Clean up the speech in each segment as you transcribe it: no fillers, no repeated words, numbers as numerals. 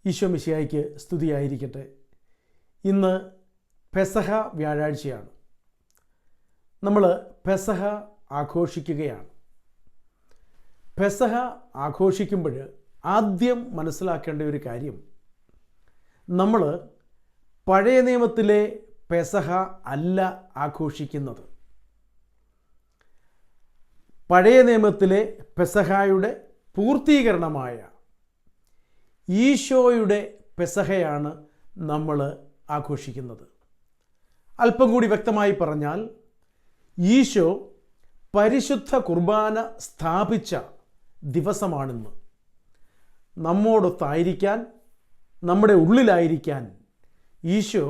ഈശോ മിശിഹായ്ക്ക് സ്തുതിയായിരിക്കട്ടെ. ഇന്ന് പെസഹ വ്യാഴാഴ്ചയാണ്. നമ്മൾ പെസഹ ആഘോഷിക്കുകയാണ്. പെസഹ ആഘോഷിക്കുമ്പോൾ ആദ്യം മനസ്സിലാക്കേണ്ട ഒരു കാര്യം, നമ്മൾ പഴയ നിയമത്തിലെ പെസഹ അല്ല ആഘോഷിക്കുന്നത്. പഴയ നിയമത്തിലെ പെസഹായുടെ പൂർത്തീകരണമായ ഈശോയുടെ പെസഹയാണ് നമ്മൾ ആഘോഷിക്കുന്നത്. അല്പം കൂടി വ്യക്തമായി പറഞ്ഞാൽ, ഈശോ പരിശുദ്ധ കുർബാന സ്ഥാപിച്ച ദിവസമാണിന്ന്. നമ്മോടൊത്തായിരിക്കാൻ, നമ്മുടെ ഉള്ളിലായിരിക്കാൻ ഈശോ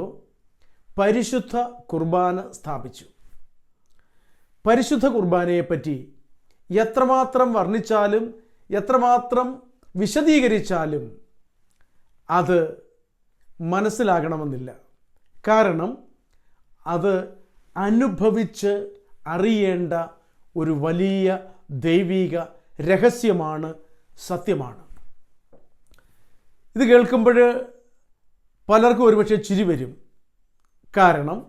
പരിശുദ്ധ കുർബാന സ്ഥാപിച്ചു. പരിശുദ്ധ കുർബാനയെപ്പറ്റി എത്രമാത്രം വർണ്ണിച്ചാലും എത്രമാത്രം വിശദീകരിച്ചാലും അത് മനസ്സിലാകണമെന്നില്ല. കാരണം അത് അനുഭവിച്ച് അറിയേണ്ട ഒരു വലിയ ദൈവിക രഹസ്യമാണ്, സത്യമാണ്. ഇത് കേൾക്കുമ്പോൾ പലർക്കും ഒരുപക്ഷെ ചിരി വരും. കാരണം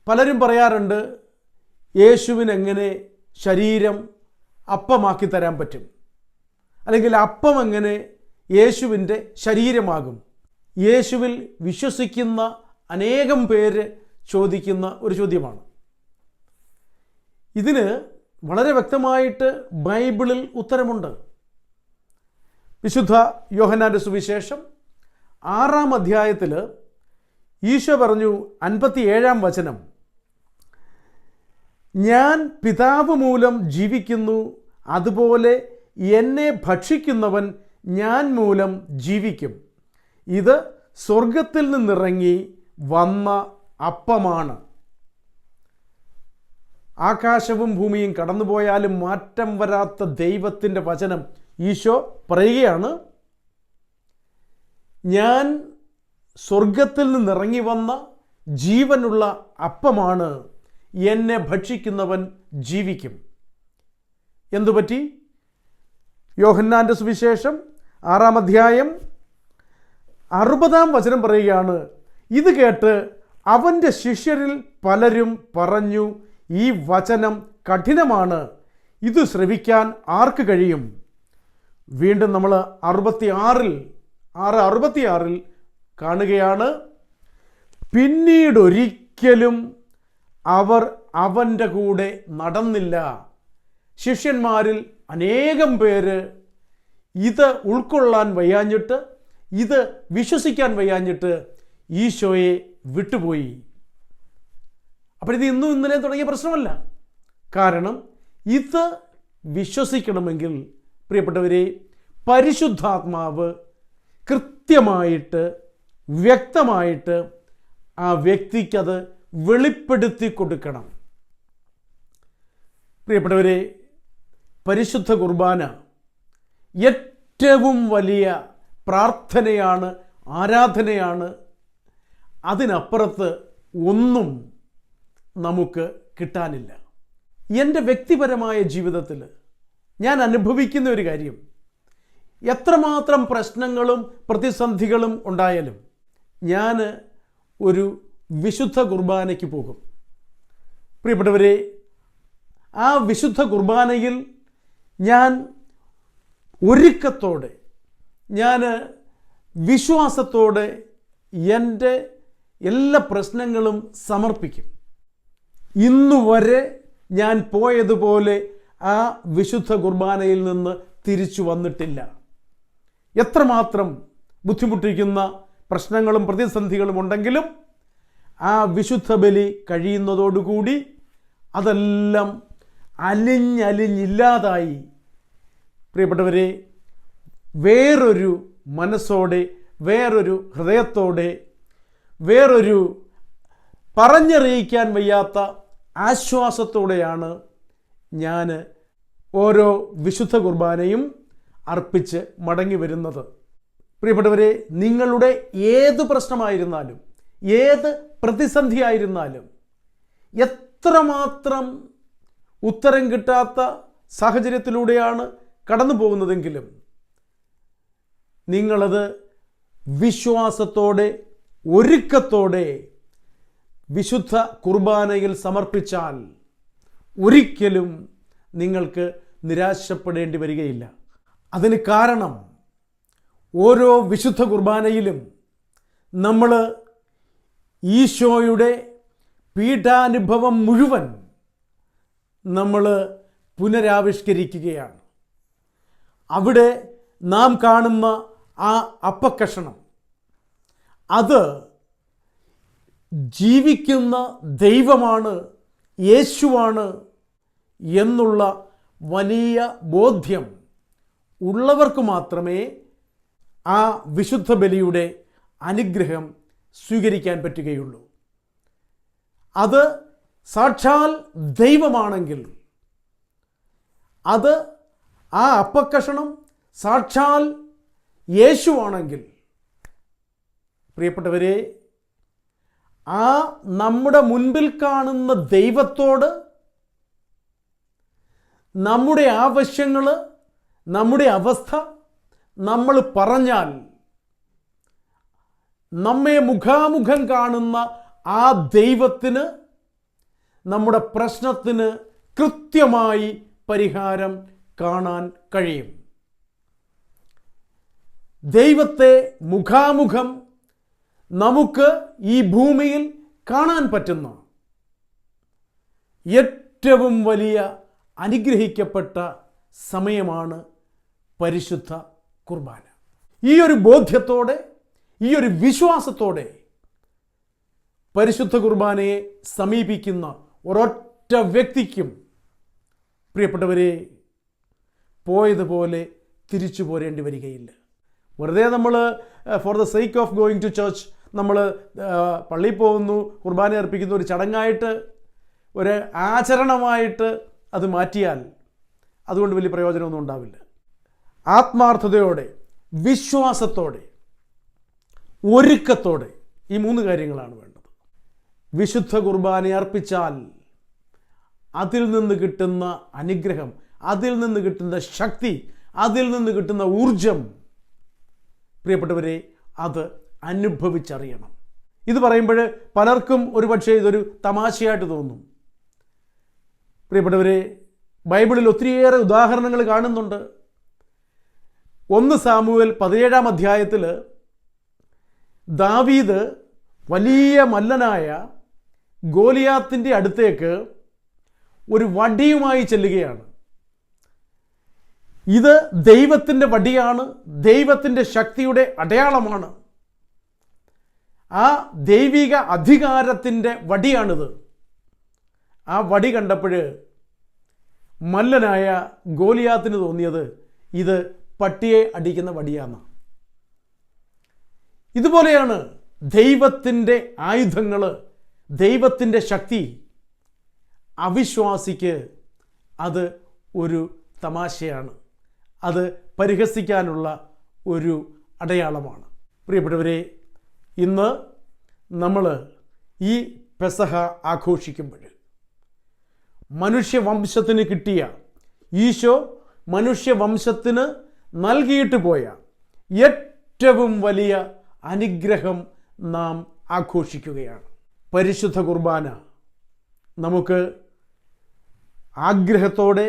പലരും പറയാറുണ്ട്, യേശുവിനെങ്ങനെ ശരീരം അപ്പമാക്കി തരാൻ പറ്റും, അല്ലെങ്കിൽ അപ്പം എങ്ങനെ യേശുവിൻ്റെ ശരീരമാകും. യേശുവിൽ വിശ്വസിക്കുന്ന അനേകം പേര് ചോദിക്കുന്ന ഒരു ചോദ്യമാണ്. ഇതിന് വളരെ വ്യക്തമായിട്ട് ബൈബിളിൽ ഉത്തരമുണ്ട്. വിശുദ്ധ യോഹന്നാന്റെ സുവിശേഷം 6-ാം അധ്യായത്തിൽ ഈശോ പറഞ്ഞു, 57-ാം വചനം, ഞാൻ പിതാവ് മൂലം ജീവിക്കുന്നു, അതുപോലെ എന്നെ ഭക്ഷിക്കുന്നവൻ ഞാൻ മൂലം ജീവിക്കും. ഇത് സ്വർഗത്തിൽ നിന്നിറങ്ങി വന്ന അപ്പമാണ്. ആകാശവും ഭൂമിയും കടന്നുപോയാലും മാറ്റം വരാത്ത ദൈവത്തിൻ്റെ വചനം ഈശോ പറയുകയാണ്, ഞാൻ സ്വർഗത്തിൽ നിന്നിറങ്ങി വന്ന ജീവനുള്ള അപ്പമാണ്, എന്നെ ഭക്ഷിക്കുന്നവൻ ജീവിക്കും. എന്തുപറ്റി? യോഹന്നാന്റെ സുവിശേഷം 6-ാം അധ്യായം 60-ാം വചനം പറയുകയാണ്, ഇത് കേട്ട് അവൻ്റെ ശിഷ്യരിൽ പലരും പറഞ്ഞു, ഈ വചനം കഠിനമാണ്, ഇത് ശ്രവിക്കാൻ ആർക്ക് കഴിയും? വീണ്ടും നമ്മൾ 66-ൽ കാണുകയാണ്, പിന്നീടൊരിക്കലും അവർ അവൻ്റെ കൂടെ നടന്നില്ല. ശിഷ്യന്മാരിൽ അനേകം പേര് ഇത് ഉൾക്കൊള്ളാൻ വയ്യാഞ്ഞിട്ട്, ഇത് വിശ്വസിക്കാൻ വയ്യാഞ്ഞിട്ട് ഈശോയെ വിട്ടുപോയി. അപ്പോൾ ഇത് ഇന്നും ഇന്നലെ തുടങ്ങിയ പ്രശ്നമല്ല. കാരണം ഇത് വിശ്വസിക്കണമെങ്കിൽ പ്രിയപ്പെട്ടവരെ, പരിശുദ്ധാത്മാവ് കൃത്യമായിട്ട് വ്യക്തമായിട്ട് ആ വ്യക്തിക്കത് വെളിപ്പെടുത്തി കൊടുക്കണം. പ്രിയപ്പെട്ടവരെ, പരിശുദ്ധ കുർബാന ഏറ്റവും വലിയ പ്രാർത്ഥനയാണ്, ആരാധനയാണ്. അതിനപ്പുറത്ത് ഒന്നും നമുക്ക് കിട്ടാനില്ല. എൻ്റെ വ്യക്തിപരമായ ജീവിതത്തിൽ ഞാൻ അനുഭവിക്കുന്ന ഒരു കാര്യം, എത്രമാത്രം പ്രശ്നങ്ങളും പ്രതിസന്ധികളും ഉണ്ടായാലും ഞാൻ ഒരു വിശുദ്ധ കുർബാനയ്ക്ക് പോകും. പ്രിയപ്പെട്ടവരെ, ആ വിശുദ്ധ കുർബാനയിൽ ഞാൻ ഒരുക്കത്തോടെ, ഞാൻ വിശ്വാസത്തോടെ എൻ്റെ എല്ലാ പ്രശ്നങ്ങളും സമർപ്പിക്കും. ഇന്നുവരെ ഞാൻ പോയതുപോലെ ആ വിശുദ്ധ കുർബാനയിൽ നിന്ന് തിരിച്ചു വന്നിട്ടില്ല. എത്രമാത്രം ബുദ്ധിമുട്ടിക്കുന്ന പ്രശ്നങ്ങളും പ്രതിസന്ധികളും ഉണ്ടെങ്കിലും ആ വിശുദ്ധ ബലി കഴിയുന്നതോടുകൂടി അതെല്ലാം അലിഞ്ഞില്ലാതായി. പ്രിയപ്പെട്ടവരെ, വേറൊരു മനസ്സോടെ, വേറൊരു ഹൃദയത്തോടെ, വേറൊരു പറഞ്ഞറിയിക്കാൻ വയ്യാത്ത ആശ്വാസത്തോടെയാണ് ഞാൻ ഓരോ വിശുദ്ധ കുർബാനയും അർപ്പിച്ച് മടങ്ങി വരുന്നത്. പ്രിയപ്പെട്ടവരെ, നിങ്ങളുടെ ഏത് പ്രശ്നമായിരുന്നാലും, ഏത് പ്രതിസന്ധിയായിരുന്നാലും, എത്രമാത്രം ഉത്തരം കിട്ടാത്ത സാഹചര്യത്തിലൂടെയാണ് കടന്നു പോകുന്നതെങ്കിലും നിങ്ങളത് വിശ്വാസത്തോടെ ഒരുക്കത്തോടെ വിശുദ്ധ കുർബാനയിൽ സമർപ്പിച്ചാൽ ഒരിക്കലും നിങ്ങൾക്ക് നിരാശപ്പെടേണ്ടി വരികയില്ല. അതിന് കാരണം ഓരോ വിശുദ്ധ കുർബാനയിലും നമ്മൾ ഈശോയുടെ പീഠാനുഭവം മുഴുവൻ നമ്മൾ പുനരാവിഷ്കരിക്കുകയാണ്. അവിടെ നാം കാണുന്ന ആ അപ്പക്കഷണം അത് ജീവിക്കുന്ന ദൈവമാണ്, യേശുവാണ് എന്നുള്ള വലിയ ബോധ്യം ഉള്ളവർക്ക് മാത്രമേ ആ വിശുദ്ധ ബലിയുടെ അനുഗ്രഹം സ്വീകരിക്കാൻ പറ്റുകയുള്ളൂ. അത് സാക്ഷാൽ ദൈവമാണെങ്കിൽ, അത് ആ അപ്പക്കഷണം സാക്ഷാൽ യേശുവാണെങ്കിൽ, പ്രിയപ്പെട്ടവരെ, ആ നമ്മുടെ മുൻപിൽ കാണുന്ന ദൈവത്തോട് നമ്മുടെ ആവശ്യങ്ങൾ, നമ്മുടെ അവസ്ഥ നമ്മൾ പറഞ്ഞാൽ നമ്മെ മുഖാമുഖം കാണുന്ന ആ ദൈവത്തിന് നമ്മുടെ പ്രശ്നത്തിന് കൃത്യമായി പരിഹാരം കാണാൻ കഴിയും. ദൈവത്തെ മുഖാമുഖം നമുക്ക് ഈ ഭൂമിയിൽ കാണാൻ പറ്റുന്ന ഏറ്റവും വലിയ അനുഗ്രഹിക്കപ്പെട്ട സമയമാണ് പരിശുദ്ധ കുർബാന. ഈ ഒരു ബോധ്യത്തോടെ, ഈ ഒരു വിശ്വാസത്തോടെ പരിശുദ്ധ കുർബാനയെ സമീപിക്കുന്ന ഒരൊറ്റ വ്യക്തിക്കും, പ്രിയപ്പെട്ടവരെ, പോയതുപോലെ തിരിച്ചു പോരേണ്ടി വരികയില്ല. വെറുതെ നമ്മൾ for the sake of going to church നമ്മൾ പള്ളിയിൽ പോകുന്നു, കുർബാന അർപ്പിക്കുന്ന ഒരു ചടങ്ങായിട്ട്, ഒരു ആചരണമായിട്ട് അത് മാറ്റിയാൽ അതുകൊണ്ട് വലിയ പ്രയോജനമൊന്നും ഉണ്ടാവില്ല. ആത്മാർത്ഥതയോടെ, വിശ്വാസത്തോടെ, ഒരുക്കത്തോടെ ഈ 3 കാര്യങ്ങളാണ് വേണ്ടത്. വിശുദ്ധ കുർബാന അർപ്പിച്ചാൽ അതിൽ നിന്ന് കിട്ടുന്ന അനുഗ്രഹം, അതിൽ നിന്ന് കിട്ടുന്ന ശക്തി, അതിൽ നിന്ന് കിട്ടുന്ന ഊർജം, പ്രിയപ്പെട്ടവരെ, അത് അനുഭവിച്ചറിയണം. ഇത് പറയുമ്പോൾ പലർക്കും ഒരുപക്ഷെ ഇതൊരു തമാശയായിട്ട് തോന്നും. പ്രിയപ്പെട്ടവരെ, ബൈബിളിൽ ഒത്തിരിയേറെ ഉദാഹരണങ്ങൾ കാണുന്നുണ്ട്. 1 സാമുവേൽ 17-ാം അധ്യായത്തിൽ ദാവീദ് വലിയ മല്ലനായ ഗോലിയാത്തിൻ്റെ അടുത്തേക്ക് ഒരു വടിയുമായി ചെല്ലുകയാണ്. ഇത് ദൈവത്തിൻ്റെ വടിയാണ്, ദൈവത്തിൻ്റെ ശക്തിയുടെ അടയാളമാണ്. ആ ദൈവിക അധികാരത്തിൻ്റെ വടിയാണിത്. ആ വടി കണ്ടപ്പോൾ മല്ലനായ ഗോലിയാത്തിന് തോന്നിയത് ഇത് പട്ടിയെ അടിക്കുന്ന വടിയാണ്. ഇതുപോലെയാണ് ദൈവത്തിൻ്റെ ആയുധങ്ങൾ, ദൈവത്തിൻ്റെ ശക്തി. അവിശ്വാസിക്ക് അത് ഒരു തമാശയാണ്, അത് പരിഹസിക്കാനുള്ള ഒരു അടയാളമാണ്. പ്രിയപ്പെട്ടവരെ, ഇന്ന് നമ്മൾ ഈ പെസഹ ആഘോഷിക്കുമ്പോൾ മനുഷ്യവംശത്തിന് കിട്ടിയ, ഈശോ മനുഷ്യവംശത്തിന് നൽകിയിട്ട് പോയ ഏറ്റവും വലിയ അനുഗ്രഹം നാം ആഘോഷിക്കുകയാണ്. പരിശുദ്ധ കുർബാന നമുക്ക് ആഗ്രഹത്തോടെ,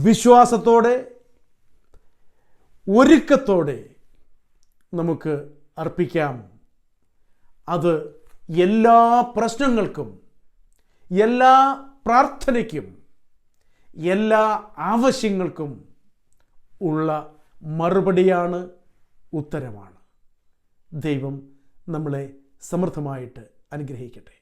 വിശ്വാസത്തോടെ, ഒരുക്കത്തോടെ നമുക്ക് അർപ്പിക്കാം. അത് എല്ലാ പ്രശ്നങ്ങൾക്കും, എല്ലാ പ്രാർത്ഥനയ്ക്കും, എല്ലാ ആവശ്യങ്ങൾക്കും ഉള്ള മറുപടിയാണ്, ഉത്തരമാണ്. ദൈവം നമ്മളെ സമൃദ്ധമായിട്ട് അനുഗ്രഹിക്കട്ടെ.